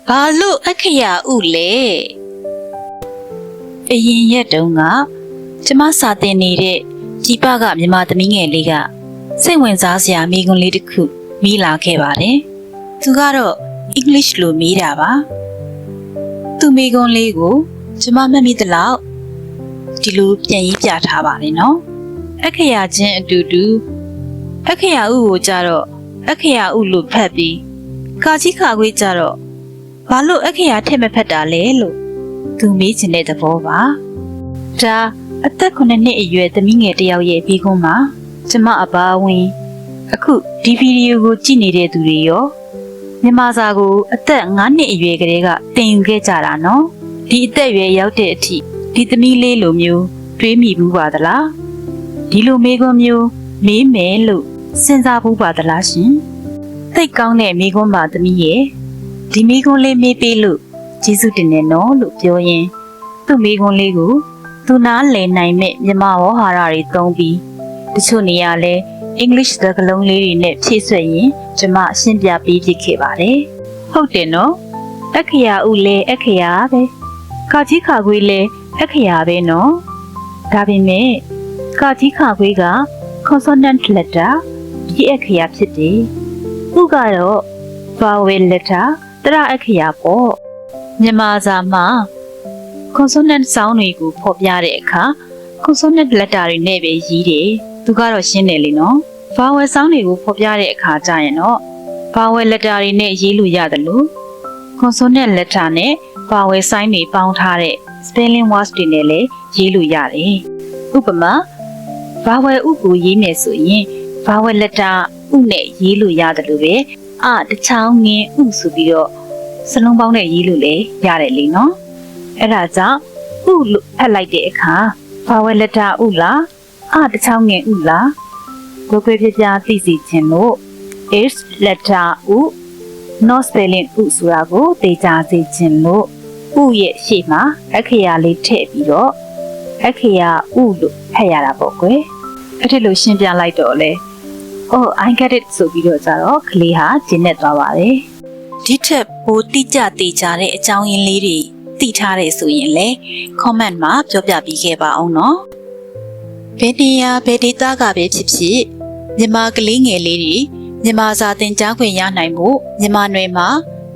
ဘာလို့အခရာဥလဲအရင်ရက်တုန်းကကျမစာသင်နေတဲ့ကြီးပကမြန်မာသမီးငယ်လေးကစိတ်ဝင်စားစရာမိကွန်းလေးတစ်ခုမိလာခဲ့ပါတယ်သူကတော့အင်္ဂလိပ်လိုမိတာပါသူမိကွန်းလေးကိုကျမမှတ်မိသလောက်ဒီလိုပြန်ရေးပြထားပါတယ်နော်အခရာချင်းအတူတူအခရာဥကိုကြတော့အခရာဥလို့ဖတ်ပြီးခါကြီးခါခွေးကြတော့ဘာလို့အခရာထက်မဖက်တာလဲလို့သူမေးချင်တဲ့သဘောပါဒါအသက်9နှစ်အရွယ်သမီးငယ်တစ်ယောက်ရဲ့ပြီးခွန်းမှာကျမအပါဝင်အခုဒီဗီဒီယိုကိုကြည့်နေတဲ့သူတွေရောမြန်မာစာကိုအသက်9နှစ်အရွယ်ကလေးကသင်ယူခဲ့ကြတာနော်ဒီအသက်အရွယ်ရောက်တဲ့အထိဒီသမီးလေးလိုမျိုးတွေးမိဘူးပါသလားဒီလိုမေးခွန်းမျိုးမေးမယ်လို့စဉ်းစားဘူးပါသလားရှင်သိကောင်းတဲ့မေးခွန်းပါသမီးရဲ့ဒီမေးခွန်းလေးမေးပေးလို့ကျေးဇူးတင်နေနော်လို့ပြောရင်သူ့မေးခွန်းလေးကိုသူနားလည်နိုင်မဲ့မြန်မာဝေါ်ဟာရတွေသုံးပြီးတချို့နေရာလဲအင်္ဂလိပ်စကားလုံးလေးတွေနဲ့ဖြည့်ဆွတ်ရင်ကျမရှင်းပြပေးဖြစ်ခဲ့ပါတယ်ဟုတ်တယ်နော်အခရာဥလဲအခရာပဲခါကြီးခါခွေးလဲအခရာပဲနော်ဒါပေမဲ့ခါကြီးခါခွေးက consonant letter ဒီအခရာဖြစ်တယ်ဥကတော့ vowel letter တရအခရာပေါ့မြန်မာစာမှာ consonant sound တွေကိုဖော်ပြတဲ့အခါ consonant letter တွေနဲ့ပဲရေးတယ်သူကတော့ရှင်းတယ်လေနော် vowel sound တွေကိုဖော်ပြတဲ့အခါကျရင်တော့ vowel letter တွေနဲ့ရေးလို့ရတယ်လို့ consonant letter နဲ့ vowel sign တွေပေါင်းထားတဲ့ spelling words တွေနဲ့လည်းရေးလို့ရတယ်ဥပမာ vowel ဥကိုရေးမယ်ဆိုရင် vowel letter ဥနဲ့ရေးလို့ရတယ်လို့ပဲတချောင်းငင်းဥဆိုပြီးတော့စလုံးပေါင်းနဲ့ရေးလို့လည်းရတယ်လေနော်အဲ့ဒါကြောင့်ဥလို့ဖတ်လိုက်တဲ့အခါ vowel letter ဥလားတချောင်းငင်းဥလားကိုယ်ပြပြသိစီခြင်းလို့ is letter ဥ not spelling ဥဆိုတာကိုသိကြစေခြင်းလို့ဥရဲ့ရှေ့မှာအခရာလေးထည့်ပြီးတော့အခရာဥလို့ဖတ်ရတာပေါ့ကွယ်အဲ့ဒီလိုရှင်းပြလိုက်တော့လေI get it ဆိုပြီးတော့ကြတော့ကလေးဟာကျင်းနေသွားပါတယ်ဒီထက်ပိုတိကျသေးကြတဲ့အကြောင်းရင်းလေးတွေသိထားတယ်ဆိုရင်လေ comment မှာပြောပြပေးခဲ့ပါအောင်နော်ဘယ်နေရာဘယ်ဒေသကပဲဖြစ်ဖြစ်မြန်မာကလေးငယ်လေးတွေမြန်မာစာသင်ကြားခွင့်ရနိုင်ဖို့မြန်မာနယ်မှာ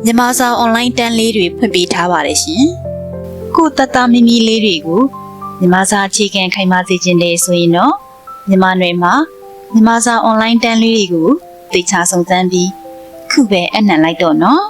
မြန်မာစာ online တန်းလေးတွေဖွင့်ပေးထားပါတယ်ရှင်ကိုတတမီမီလေးတွေကိုမြန်မာစာအခြေခံခိုင်မာစေခြင်းတွေဆိုရင်တော့မြန်မာနယ်မှာမြန်မာစာ online တန်းလေးတွေကိုသိချစုံစမ်းပြီးခုပဲအနှံလိုက်တော့နော်